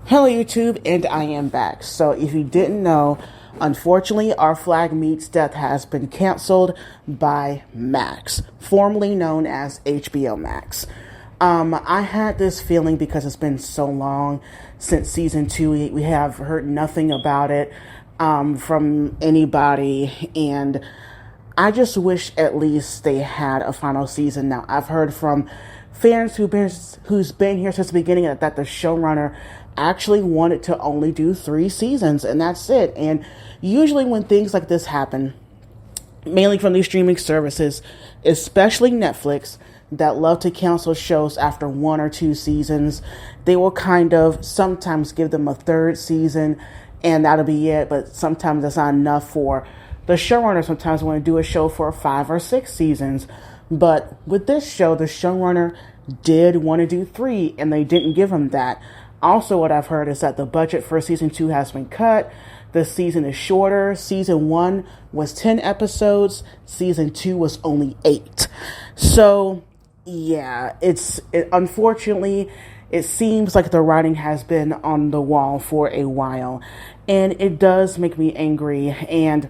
Hello YouTube, and I am back. So if you didn't know, unfortunately Our Flag Meets Death has been canceled by Max, formerly known as HBO Max. I had this feeling because it's been so long since season 2. We have heard nothing about it from anybody, and I just wish at least they had a final season. Now, I've heard from fans who's been here since the beginning that the showrunner actually wanted to only do 3 seasons, and that's it. And usually when things like this happen, mainly from these streaming services, especially Netflix, that love to cancel shows after 1 or 2 seasons, they will kind of sometimes give them a 3rd season, and that'll be it. But sometimes that's not enough for the showrunner. Sometimes want to do a show for 5 or 6 seasons. But with this show, the showrunner did want to do 3, and they didn't give him that. Also, what I've heard is that the budget for season 2 has been cut. The season is shorter. Season 1 was 10 episodes. Season 2 was only 8. So, yeah, unfortunately, it seems like the writing has been on the wall for a while. And it does make me angry. And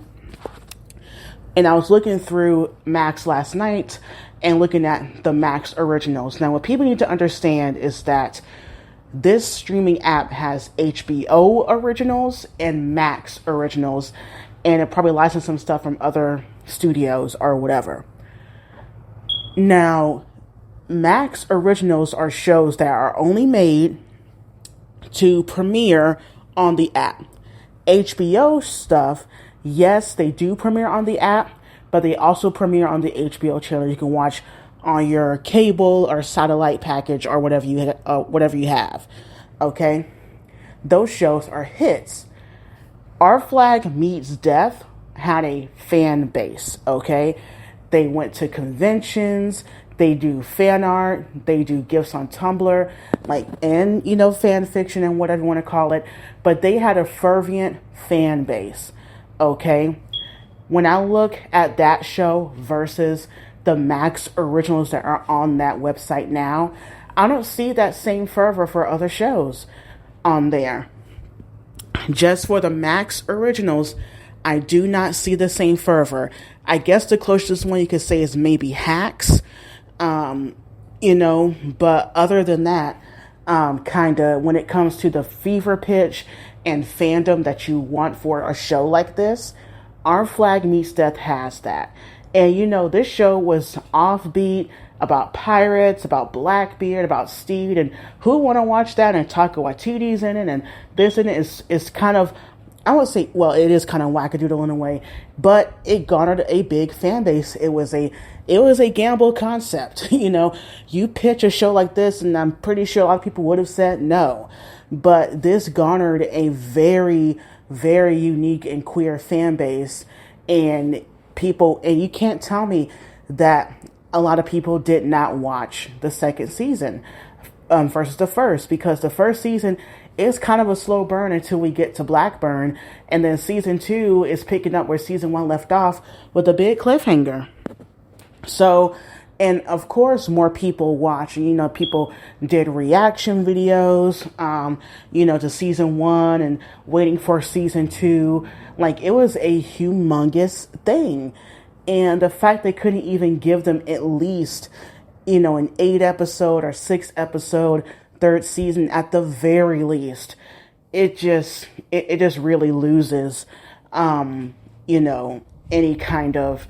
I was looking through Max last night and looking at the Max originals. Now, what people need to understand is that this streaming app has HBO originals and Max originals, and it probably licensed some stuff from other studios or whatever. Now, Max originals are shows that are only made to premiere on the app. HBO stuff, yes, they do premiere on the app, but they also premiere on the HBO channel. You can watch on your cable or satellite package or whatever you have. Okay, those shows are hits. Our Flag Meets Death had a fan base. Okay, they went to conventions. They do fan art. They do gifts on Tumblr, and fan fiction and whatever you want to call it. But they had a fervent fan base. Okay, when I look at that show versus the Max originals that are on that website now, I don't see that same fervor for other shows on there. Just for the Max originals, I do not see the same fervor. I guess the closest one you could say is maybe Hacks, but other than that, when it comes to the fever pitch and fandom that you want for a show like this, Our Flag Meets Death has that. And this show was offbeat, about pirates, about Blackbeard, about Steed, and who want to watch that? And Taika Waititi's in it, and this in it is kind of, I would say, well, it is kind of wackadoodle in a way, but it garnered a big fan base. It was a gamble concept. You pitch a show like this, and I'm pretty sure a lot of people would have said no, but this garnered a very, very unique and queer fan base, and you can't tell me that a lot of people did not watch the 2nd season versus the 1st, because the 1st season is kind of a slow burn until we get to Blackburn, and then season 2 is picking up where season 1 left off with a big cliffhanger. So, and of course, more people watch. People did reaction videos, to season 1 and waiting for season 2. It was a humongous thing. And the fact they couldn't even give them at least, an 8 episode or 6 episode 3rd season at the very least, it just really loses, any kind of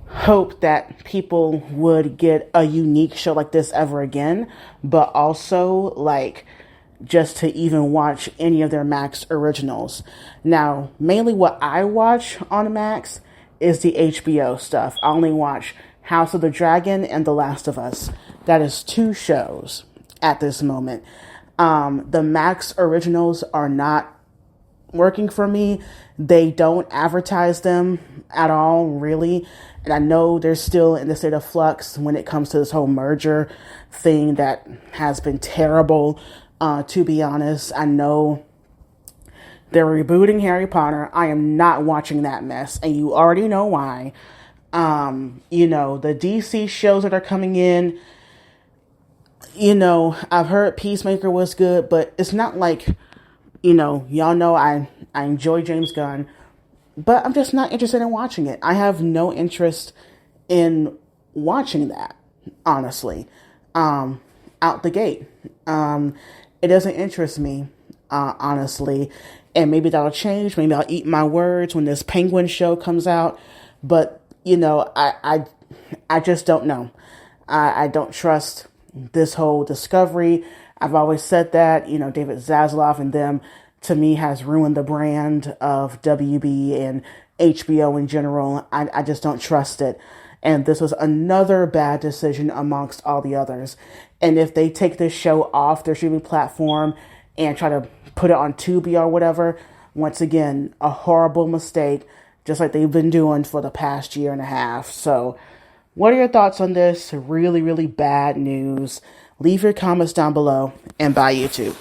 hope that people would get a unique show like this ever again, but also just to even watch any of their Max originals. Now, mainly what I watch on Max is the HBO stuff. I only watch House of the Dragon and The Last of Us. That is 2 shows at this moment. The Max originals are not working for me. They don't advertise them at all, really. And I know they're still in the state of flux when it comes to this whole merger thing that has been terrible, to be honest. I know they're rebooting Harry Potter. I am not watching that mess, and you already know why. The DC shows that are coming in, I've heard Peacemaker was good, but it's not like, y'all know I enjoy James Gunn, but I'm just not interested in watching it. I have no interest in watching that, honestly, out the gate. It doesn't interest me, honestly, and maybe that'll change. Maybe I'll eat my words when this Penguin show comes out, but I just don't know. I don't trust this whole Discovery. I've always said that, David Zaslav and them, to me, has ruined the brand of WB and HBO in general. I just don't trust it. And this was another bad decision amongst all the others. And if they take this show off their streaming platform and try to put it on Tubi or whatever, once again, a horrible mistake, just like they've been doing for the past year and a half. So, what are your thoughts on this? Really, really bad news. Leave your comments down below, and bye, YouTube.